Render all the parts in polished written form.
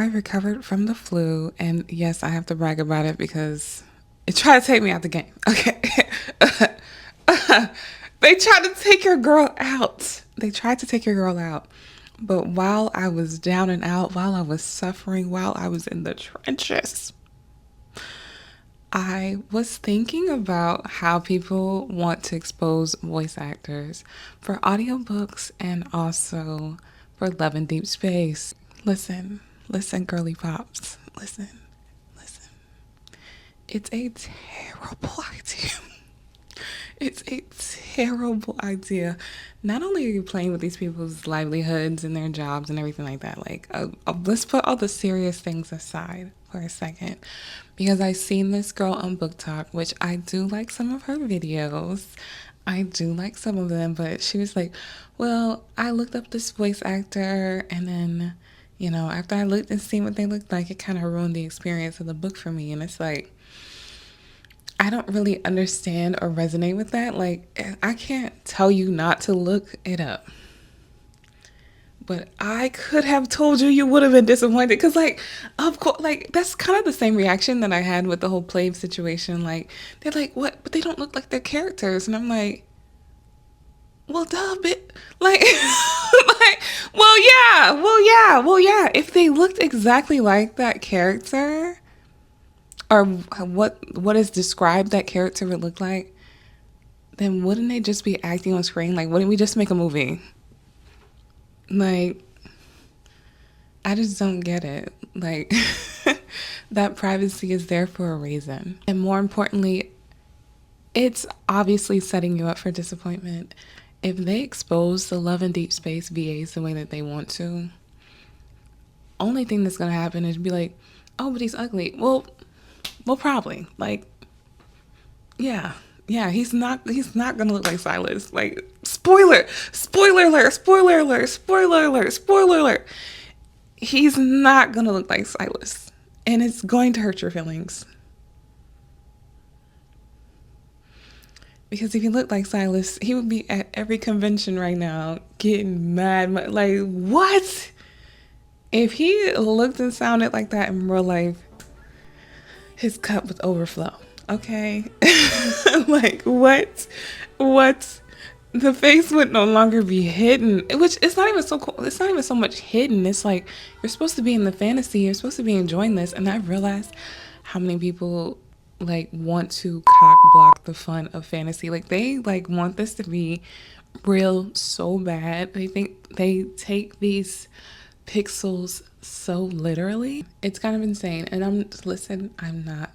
I recovered from the flu, and yes, I have to brag about it because it tried to take me out the game. Okay. They tried to take your girl out. They tried to take your girl out. But while I was down and out, while I was suffering, while I was in the trenches, I was thinking about how people want to expose voice actors for audiobooks and also for Love in Deep Space. Listen, listen, girly pops. Listen, listen. It's a terrible idea. It's a terrible idea. Not only are you playing with these people's livelihoods and their jobs and everything like that, like, let's put all the serious things aside for a second. Because I seen this girl on Booktok, which I do like some of her videos. I do like some of them, but she was like, well, I looked up this voice actor, and then, after I looked and seen what they looked like, it kind of ruined the experience of the book for me. And it's like, I don't really understand or resonate with that. Like, I can't tell you not to look it up. But I could have told you, you would have been disappointed. Because, like, of course, like, that's kind of the same reaction that I had with the whole Plave situation. Like, they're like, what? But they don't look like their characters. And I'm like, well, duh, bit. Like, well, yeah. If they looked exactly like that character, or what is described that character would look like, then wouldn't they just be acting on screen? Like, wouldn't we just make a movie? Like, I just don't get it. Like, that privacy is there for a reason. And more importantly, it's obviously setting you up for disappointment. If they expose the Love and Deep Space VAs the way that they want to, only thing that's going to happen is be like, oh, but he's ugly. Well, probably. Like, yeah, he's not gonna look like Silas. Like, spoiler alert. He's not gonna look like Silas, and it's going to hurt your feelings. Because if he looked like Silas, he would be at every convention right now getting mad. Like, what? If he looked and sounded like that in real life, his cup would overflow. Okay? Like, what? The face would no longer be hidden. Which, it's not even so cool. It's not even so much hidden. It's like, you're supposed to be in the fantasy. You're supposed to be enjoying this. And I realized how many people, like, want to cock block the fun of fantasy. Like, they, like, want this to be real so bad. They think they take these pixels so literally. It's kind of insane. And I'm not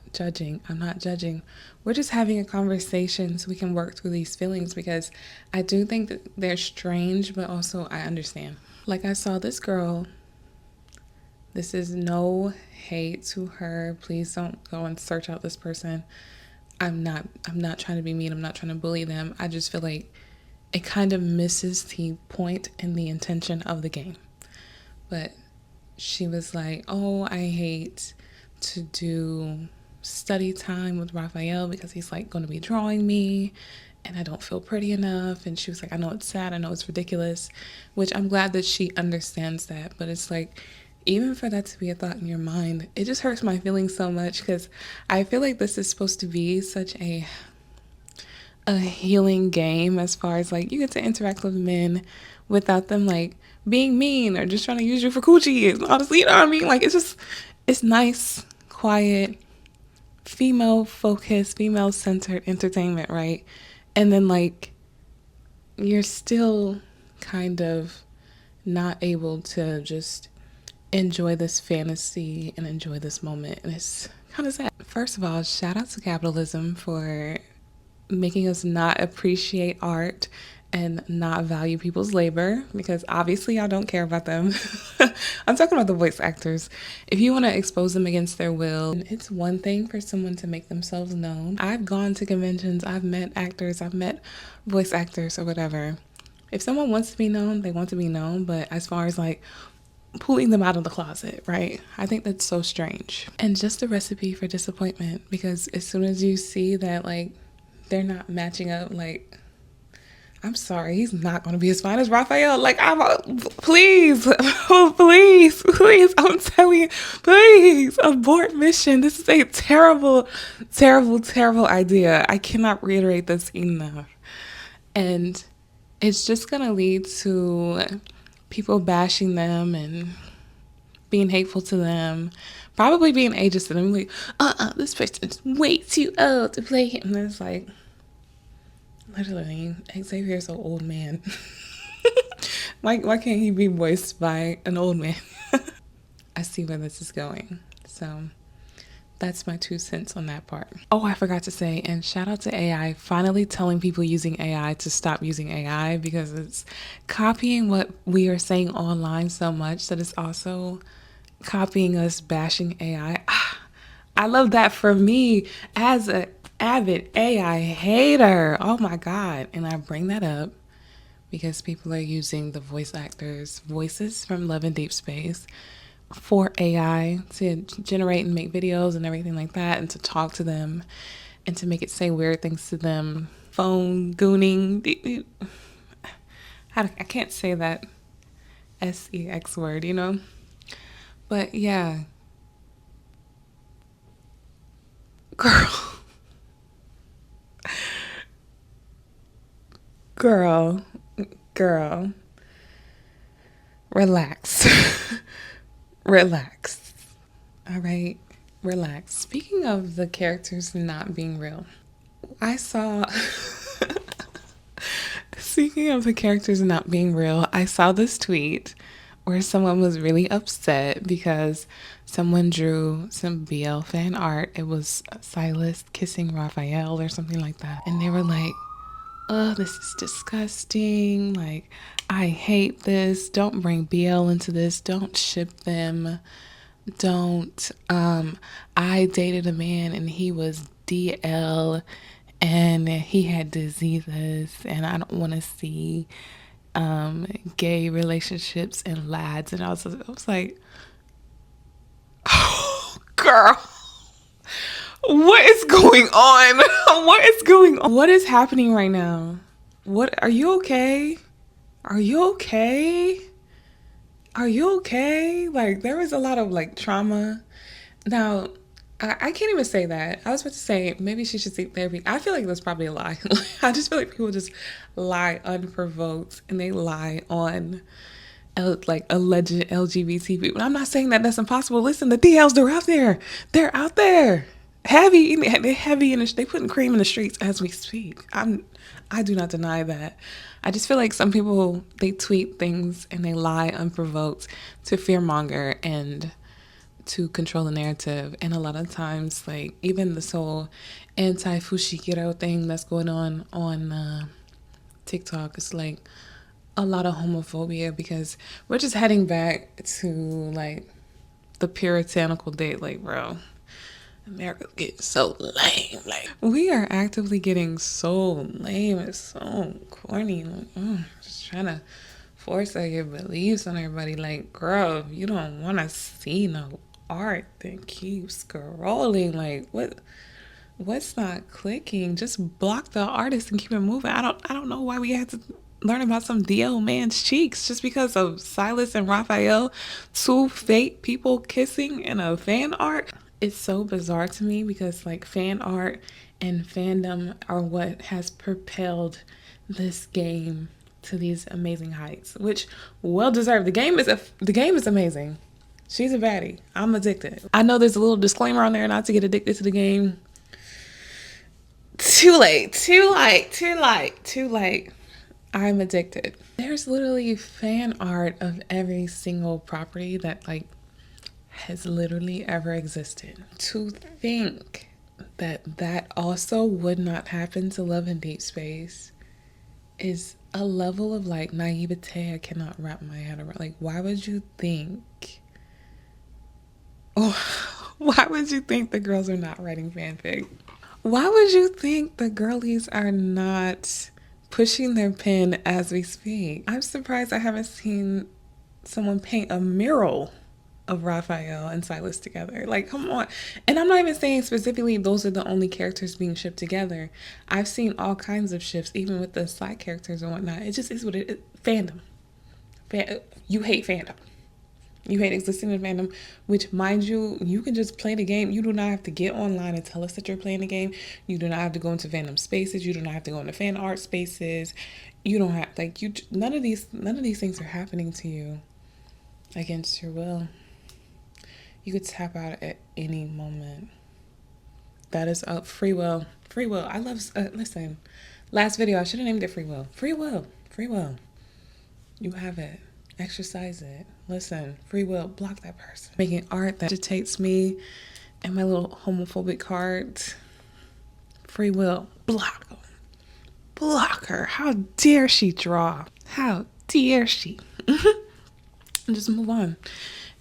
judging. We're just having a conversation so we can work through these feelings, because I do think that they're strange, but also I understand. Like, I saw this girl. This is no hate to her. Please don't go and search out this person. I'm not trying to be mean. I'm not trying to bully them. I just feel like it kind of misses the point and the intention of the game. But she was like, oh, I hate to do study time with Raphael because he's, like, going to be drawing me and I don't feel pretty enough. And she was like, I know it's sad, I know it's ridiculous, which I'm glad that she understands that. But it's like, even for that to be a thought in your mind, it just hurts my feelings so much, because I feel like this is supposed to be such a healing game, as far as, like, you get to interact with men without them, like, being mean or just trying to use you for coochie. And honestly, you know what I mean? Like, it's nice, quiet, female-focused, female-centered entertainment, right? And then, like, you're still kind of not able to just enjoy this fantasy and enjoy this moment. And it's kind of sad. First of all, shout out to capitalism for making us not appreciate art and not value people's labor, because obviously y'all don't care about them. I'm talking about the voice actors. If you want to expose them against their will, it's one thing for someone to make themselves known. I've gone to conventions, I've met actors, I've met voice actors or whatever. If someone wants to be known, they want to be known. But as far as, like, pulling them out of the closet, right? I think that's so strange. And just a recipe for disappointment, because as soon as you see that, like, they're not matching up, like, I'm sorry, he's not going to be as fine as Raphael. Like, please, oh, please, please, I'm telling you, please, abort mission. This is a terrible, terrible, terrible idea. I cannot reiterate this enough. And it's just going to lead to people bashing them and being hateful to them, probably being ageist to them. Like, this person is way too old to play him. And it's like, literally, Xavier's an old man. Why can't he be voiced by an old man? I see where this is going. So that's my 2 cents on that part. Oh, I forgot to say, and shout out to AI, finally telling people using AI to stop using AI because it's copying what we are saying online so much that it's also copying us bashing AI. I love that for me as an avid AI hater. Oh my God. And I bring that up because people are using the voice actors' voices from Love and Deep Space for AI to generate and make videos and everything like that, and to talk to them and to make it say weird things to them. Phone gooning. I can't say that sex word, you know? But yeah. Girl. Girl. Girl. Relax. Relax. All right? Relax. Speaking of the characters not being real, I saw. Speaking of the characters not being real, I saw this tweet where someone was really upset because someone drew some BL fan art. It was Silas kissing Raphael or something like that. And they were like, oh, this is disgusting. Like, I hate this. Don't bring BL into this. Don't ship them. Don't. I dated a man and he was DL and he had diseases, and I don't want to see gay relationships and lads. And I was like, oh, girl, what is going on? What is going on? What is happening right now? What, are you okay? Are you okay? Are you okay? Like, there was a lot of like trauma. Now, I can't even say that. I was about to say maybe she should seek therapy. I feel like that's probably a lie. I just feel like people just lie unprovoked, and they lie on like alleged LGBT people. I'm not saying that that's impossible. Listen, the DLs, they're out there. They're out there. They're heavy in they putting cream in the streets as we speak. I do not deny that. I just feel like some people, they tweet things and they lie unprovoked to fearmonger and to control the narrative. And a lot of times, like, even this whole anti-fushiguro thing that's going on TikTok, is like a lot of homophobia because we're just heading back to like the puritanical date. Like, bro, America's getting so lame. Like, we are actively getting so lame. It's so corny. Like, just trying to force like your beliefs on everybody. Like, girl, if you don't want to see no art, then keep scrolling. Like, what's not clicking? Just block the artist and keep it moving. I don't know why we had to learn about some DL man's cheeks just because of Silas and Raphael, two fake people kissing in a fan art. It's so bizarre to me because like fan art and fandom are what has propelled this game to these amazing heights, which well deserved. The game is amazing. She's a baddie. I'm addicted. I know there's a little disclaimer on there not to get addicted to the game. Too late. I'm addicted. There's literally fan art of every single property that like has literally ever existed. To think that also would not happen to Love and Deep Space is a level of like naivete I cannot wrap my head around. Like, why would you think the girls are not writing fanfic? Why would you think the girlies are not pushing their pen as we speak? I'm surprised I haven't seen someone paint a mural of Raphael and Silas together. Like, come on. And I'm not even saying specifically those are the only characters being shipped together. I've seen all kinds of ships, even with the side characters and whatnot. It just is what it is. Fandom. You hate fandom. You hate existing in fandom, which, mind you, you can just play the game. You do not have to get online and tell us that you're playing the game. You do not have to go into fandom spaces. You do not have to go into fan art spaces. You don't have, like, none of these things are happening to you against your will. You could tap out at any moment. That is free will. Free will. I love, listen, last video, I should have named it free will. Free will. Free will. You have it. Exercise it. Listen, free will. Block that person. Making art that agitates me and my little homophobic cards. Free will. Block them. Block her. How dare she draw? How dare she? And just move on.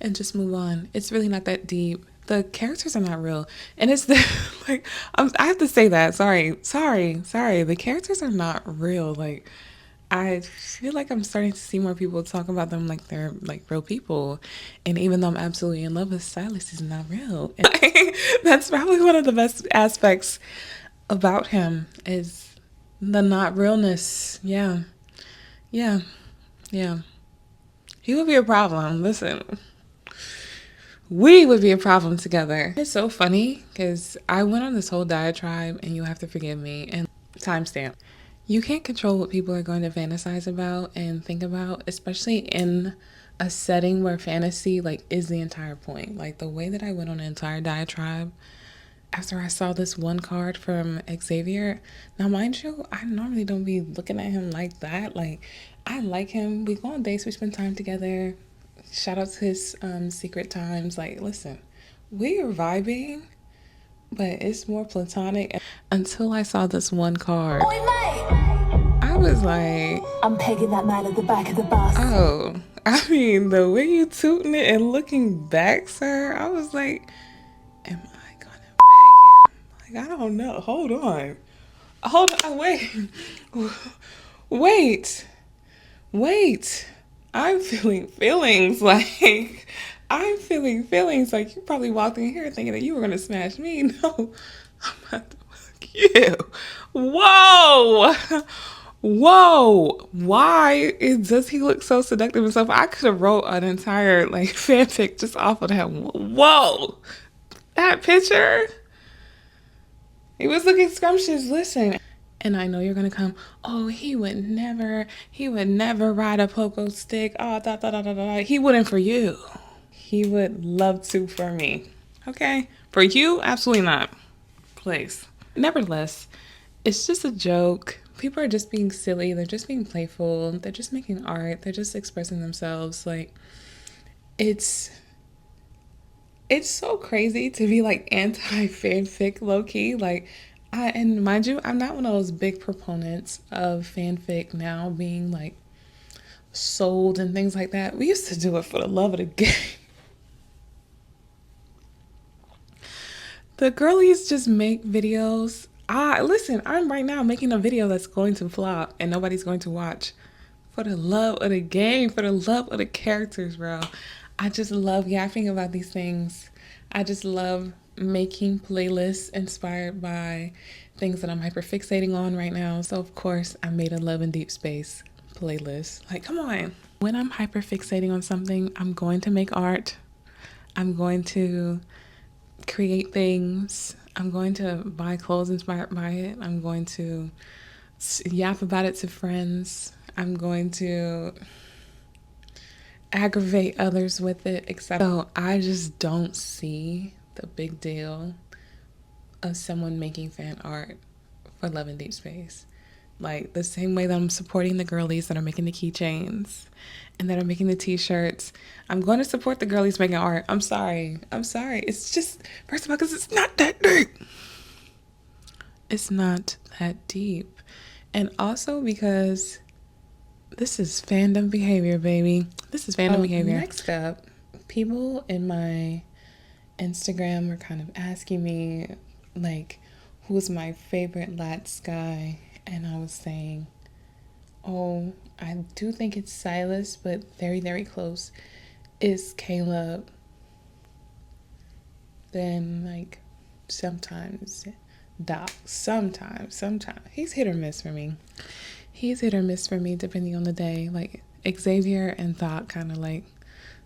And just move on. It's really not that deep. The characters are not real. And it's the, like, I have to say that. Sorry. The characters are not real. Like, I feel like I'm starting to see more people talk about them like they're like real people. And even though I'm absolutely in love with Silas, he's not real. And that's probably one of the best aspects about him is the not realness. Yeah. He would be a problem. Listen, we would be a problem together. It's so funny because I went on this whole diatribe, and you have to forgive me, and timestamp. You can't control what people are going to fantasize about and think about, especially in a setting where fantasy like is the entire point. Like the way that I went on an entire diatribe after I saw this one card from Xavier. Now, mind you, I normally don't be looking at him like that. Like, I like him. We go on dates. We spend time together. Shout out to his secret times. Like, listen, we are vibing, but it's more platonic. Until I saw this one card, I was like, I'm pegging that man at the back of the bus. Oh, I mean, the way you tooting it and looking back, sir, I was like, am I gonna peg him? Like, I don't know. Hold on, wait. I'm feeling feelings. Like, I'm feeling feelings. Like, you probably walked in here thinking that you were gonna smash me. No, I'm about to fuck you. Whoa, does he look so seductive and stuff? I could have wrote an entire like fanfic just off of that. Whoa, that picture. He was looking scrumptious. Listen, and I know you're gonna come. Oh, he would never ride a pogo stick. Oh, He wouldn't for you. He would love to for me. Okay, for you, absolutely not. Please. Nevertheless, it's just a joke. People are just being silly. They're just being playful. They're just making art. They're just expressing themselves. Like, it's so crazy to be like anti-fanfic low-key. Like, and mind you, I'm not one of those big proponents of fanfic now being like sold and things like that. We used to do it for the love of the game. The girlies just make videos. Listen, I'm right now making a video that's going to flop and nobody's going to watch. For the love of the game, for the love of the characters, bro. I just love yapping about these things. I just love making playlists inspired by things that I'm hyperfixating on right now. So, of course, I made a Love in Deep Space playlist. Like, come on. When I'm hyperfixating on something, I'm going to make art. I'm going to create things. I'm going to buy clothes inspired by it. I'm going to yap about it to friends. I'm going to aggravate others with it, etc. So I just don't see the big deal of someone making fan art for Love in Deep Space. Like, the same way that I'm supporting the girlies that are making the keychains and that are making the t-shirts, I'm going to support the girlies making art. I'm sorry. It's just, first of all, because it's not that deep. It's not that deep. And also because this is fandom behavior, baby. This is fandom behavior. Next up, people in my Instagram were kind of asking me, like, who's my favorite Lats guy? And I was saying, oh, I do think it's Silas, but very, very close is Caleb. Then like sometimes Doc. Sometimes. He's hit or miss for me. He's hit or miss for me depending on the day. Like Xavier and Doc kind of like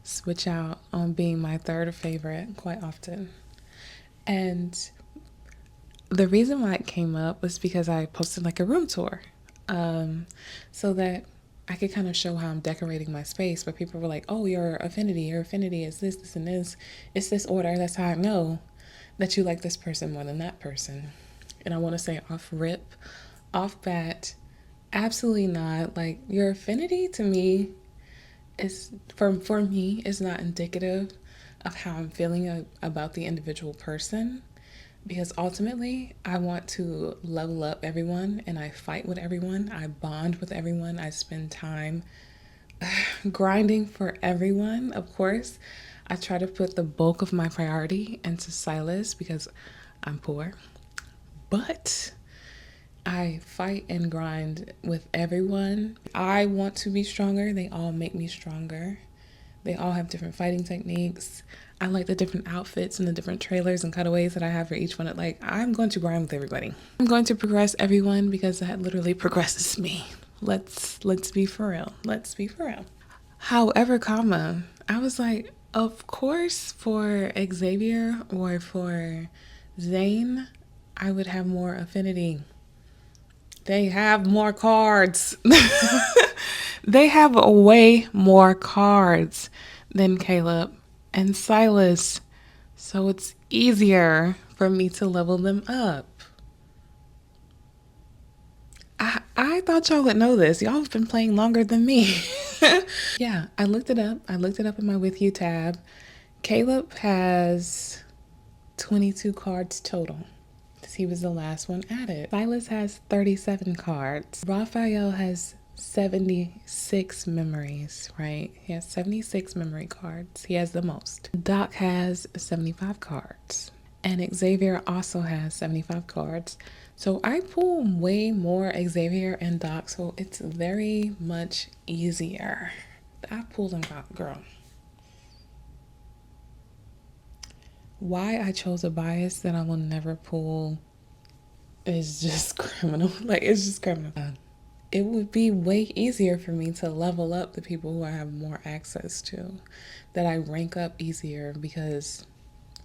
switch out on being my third favorite quite often. And the reason why it came up was because I posted like a room tour, so that I could kind of show how I'm decorating my space. But people were like, "Oh, your affinity is this, and this. It's this order. That's how I know that you like this person more than that person." And I want to say off bat, absolutely not. Like your affinity to me is for me is not indicative of how I'm feeling about the individual person, because ultimately I want to level up everyone and I fight with everyone. I bond with everyone. I spend time grinding for everyone. Of course, I try to put the bulk of my priority into Silas because I'm poor, but I fight and grind with everyone. I want to be stronger. They all make me stronger. They all have different fighting techniques. I like the different outfits and the different trailers and cutaways that I have for each one. Like, I'm going to grind with everybody. I'm going to progress everyone because that literally progresses me. Let's be for real. Let's be for real. However, I was like, of course, for Xavier or for Zane, I would have more affinity. They have more cards. They have way more cards than Caleb and Silas. So it's easier for me to level them up. I thought y'all would know this. Y'all have been playing longer than me. Yeah, I looked it up. I looked it up in my With You tab. Caleb has 22 cards total. He was the last one added. Silas has 37 cards. Raphael has 76 memories, right? He has 76 memory cards. He has the most. Doc has 75 cards. And Xavier also has 75 cards. So I pull way more Xavier and Doc, so it's very much easier. I pull them out, girl. Why I chose a bias that I will never pull is just criminal. Like, it's just criminal. It would be way easier for me to level up the people who I have more access to, that I rank up easier because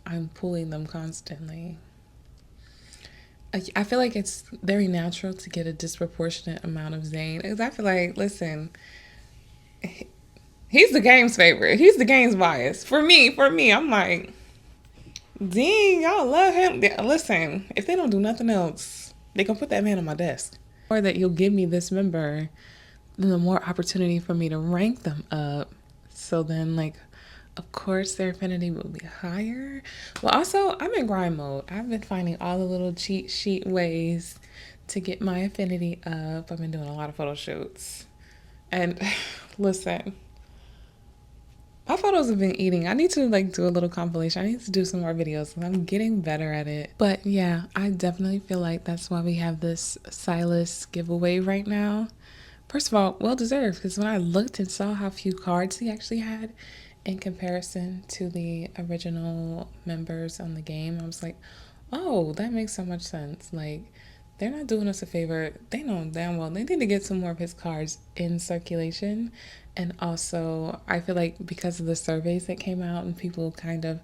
I'm pulling them constantly. I feel like it's very natural to get a disproportionate amount of Zane. Because I feel like, listen, he's the game's favorite. He's the game's bias. For me, I'm like, dang, y'all love him. Listen, if they don't do nothing else, they can put that man on my desk. Or that you'll give me this member, then the more opportunity for me to rank them up. So then, like, of course, their affinity will be higher. Well, also, I'm in grind mode. I've been finding all the little cheat sheet ways to get my affinity up. I've been doing a lot of photo shoots. And listen, my photos have been eating. I need to like do a little compilation. I need to do some more videos. I'm getting better at it. But yeah, I definitely feel like that's why we have this Silas giveaway right now. First of all, well deserved, because when I looked and saw how few cards he actually had in comparison to the original members on the game, I was like, oh, that makes so much sense. Like, they're not doing us a favor. They know damn well they need to get some more of his cards in circulation. And also, I feel like because of the surveys that came out and people kind of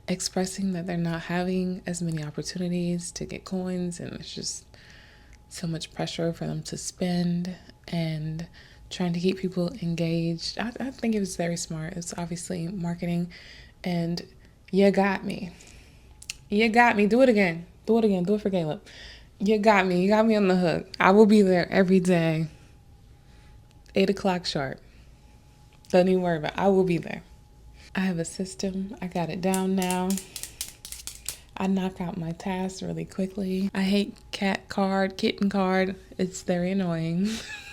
expressing that they're not having as many opportunities to get coins, and it's just so much pressure for them to spend and trying to keep people engaged. I think it was very smart. It's obviously marketing, and you got me. You got me. Do it again. Do it again. Do it for Caleb. You got me. You got me on the hook. I will be there every day. 8 o'clock sharp. Don't even worry about it. I will be there. I have a system. I got it down now. I knock out my tasks really quickly. I hate kitten card. It's very annoying.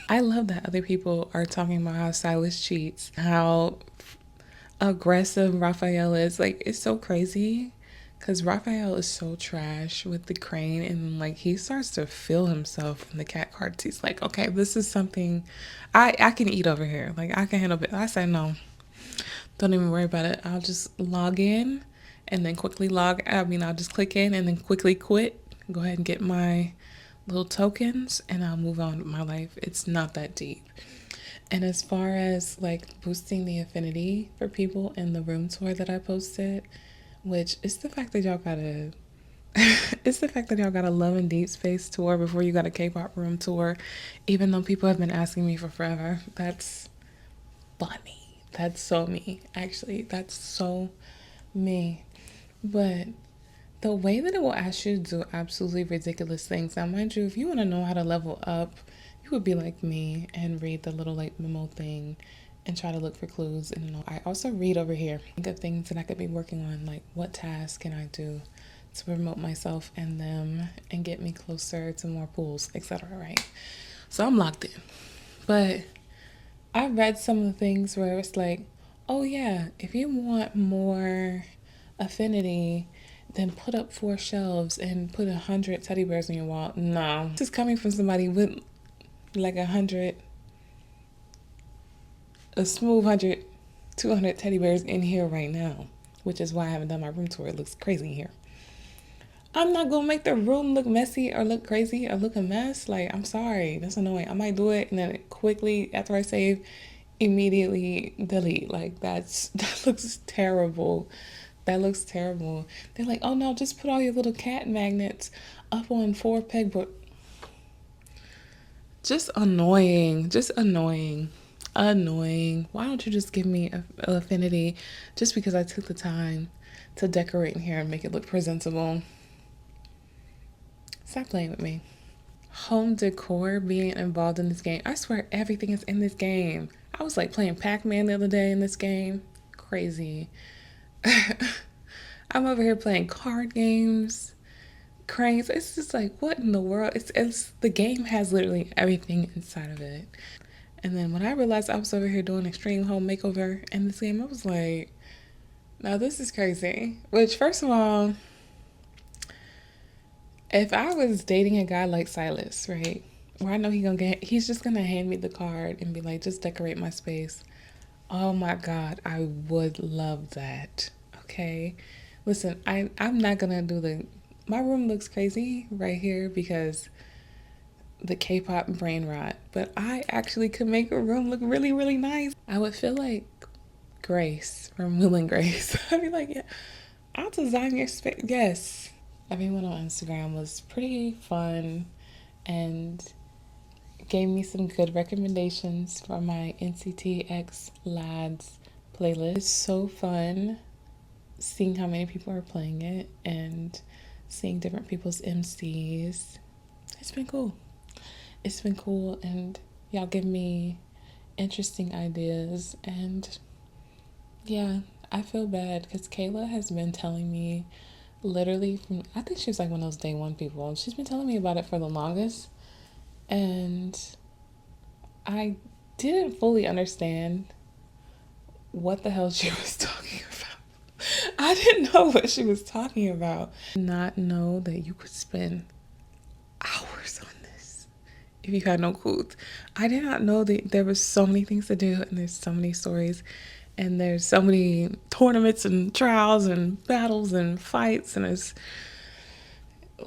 I love that other people are talking about how Silas cheats, how aggressive Raphael is. Like, it's so crazy because Raphael is so trash with the crane, and like he starts to feel himself in the cat cards. He's like, okay, this is something I can eat over here. Like, I can handle it. I say no. Don't even worry about it. I'll just log in and then quickly I'll just click in and then quickly quit. Go ahead and get my little tokens and I'll move on with my life. It's not that deep. And as far as like boosting the affinity for people in the room tour that I posted, which is the fact that y'all gotta it's the fact that y'all got a Love and Deep Space tour before you got a K-pop room tour, even though people have been asking me for forever. That's funny. That's so me. Actually, that's so me. But the way that it will ask you to do absolutely ridiculous things. Now, mind you, if you want to know how to level up, you would be like me and read the little like memo thing and try to look for clues. And I also read over here. Think of things that I could be working on, like what task can I do to promote myself and them and get me closer to more pools, etc. Right? So I'm locked in. But I read some of the things where it's like, oh yeah, if you want more affinity, then put up 4 shelves and put 100 teddy bears on your wall. No. This is coming from somebody with like 100, a smooth 100, 200 teddy bears in here right now, which is why I haven't done my room tour. It looks crazy in here. I'm not gonna make the room look messy or look crazy or look a mess. Like, I'm sorry, that's annoying. I might do it and then quickly after I save, immediately delete. Like that looks terrible. That looks terrible. They're like, oh no, just put all your little cat magnets up on 4 pegboard. Just annoying. Just annoying. Annoying. Why don't you just give me an affinity just because I took the time to decorate in here and make it look presentable? Stop playing with me. Home decor being involved in this game. I swear everything is in this game. I was like playing Pac-Man the other day in this game. Crazy. I'm over here playing card games, cranes. It's just like, what in the world? It's the game has literally everything inside of it. And then when I realized I was over here doing extreme home makeover in this game, I was like, now this is crazy. Which, first of all, if I was dating a guy like Silas, right, where I know he's just gonna hand me the card and be like, just decorate my space. Oh my God, I would love that. Okay, listen, I'm not gonna do my room looks crazy right here because the K-pop brain rot, but I actually could make a room look really, really nice. I would feel like Grace from Will and Grace. I'd be like, yeah, I'll design your space. Yes. Everyone on Instagram was pretty fun and gave me some good recommendations for my NCTX Lads playlist. It's so fun seeing how many people are playing it and seeing different people's MCs. It's been cool. It's been cool, and y'all give me interesting ideas. And yeah, I feel bad because Kayla has been telling me literally from, I think she was like one of those day one people. She's been telling me about it for the longest, and I didn't fully understand what the hell she was talking about. I didn't know what she was talking about. Not know that you could spend hours on this if you had no clues. I did not know that there was so many things to do and there's so many stories and there's so many tournaments and trials and battles and fights, and it's,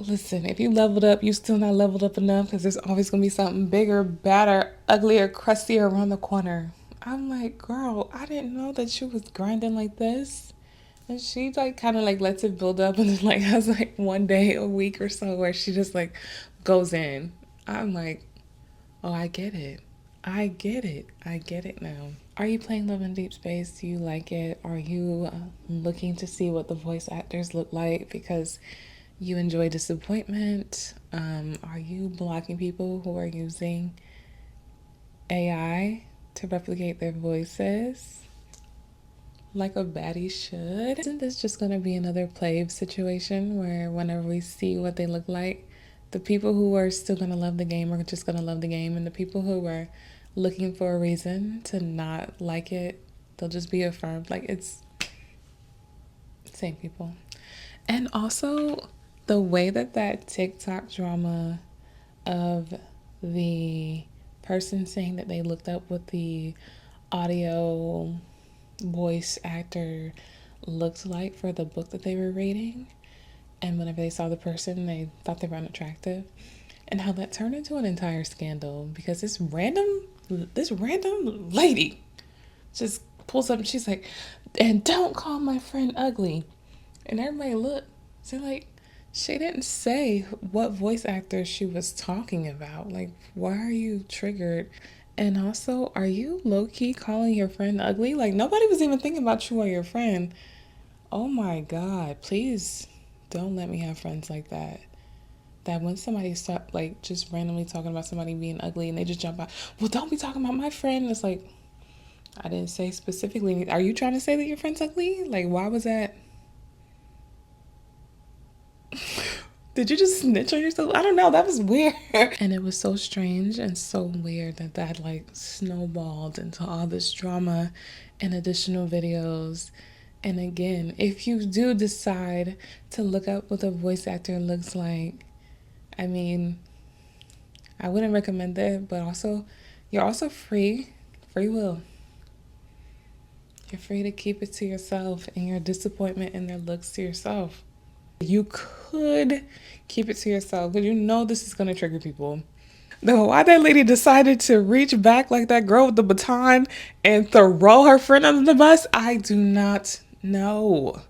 listen, if you leveled up, you still not leveled up enough because there's always gonna be something bigger, badder, uglier, crustier around the corner. I'm like, girl, I didn't know that you was grinding like this. And she like kind of like lets it build up and then like has like one day a week or so where she just like goes in. I'm like, oh, I get it. I get it. I get it now. Are you playing Love in Deep Space? Do you like it? Are you looking to see what the voice actors look like because you enjoy disappointment? Are you blocking people who are using AI to replicate their voices like a baddie should? Isn't this just going to be another play situation where whenever we see what they look like, the people who are still going to love the game are just going to love the game, and the people who are looking for a reason to not like it, they'll just be affirmed? Like, it's same people. And also the way that TikTok drama of the person saying that they looked up what the audio voice actor looked like for the book that they were reading. And whenever they saw the person, they thought they were unattractive. And how that turned into an entire scandal because this random lady just pulls up and she's like, and don't call my friend ugly. And everybody looked. So like, she didn't say what voice actor she was talking about. Like, why are you triggered? And also, are you low-key calling your friend ugly? Like, nobody was even thinking about you or your friend. Oh my God, please don't let me have friends like that. That when somebody start like just randomly talking about somebody being ugly and they just jump out, well, don't be talking about my friend. It's like, I didn't say specifically. Are you trying to say that your friend's ugly? Like, why was that? Did you just snitch on yourself? I don't know. That was weird. And it was so strange and so weird that that like snowballed into all this drama and additional videos. And again, if you do decide to look up what a voice actor looks like, I mean, I wouldn't recommend it, but also, you're also free will. You're free to keep it to yourself and your disappointment in their looks to yourself. You could keep it to yourself, but you know this is going to trigger people. Though, why that lady decided to reach back like that girl with the baton and throw her friend under the bus, I do not know.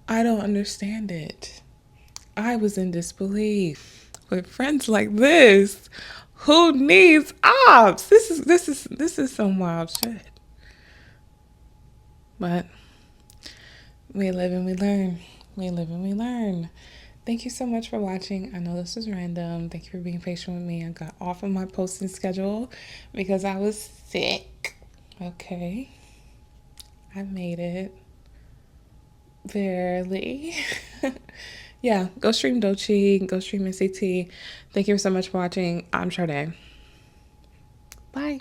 I don't understand it. I was in disbelief. With friends like this, who needs ops? This is some wild shit. But we live and we learn. We live and we learn. Thank you so much for watching. I know this was random. Thank you for being patient with me. I got off of my posting schedule because I was sick. Okay. I made it. Barely. Yeah, go stream Dochi. Go stream NCT. Thank you so much for watching. I'm Sade. Bye.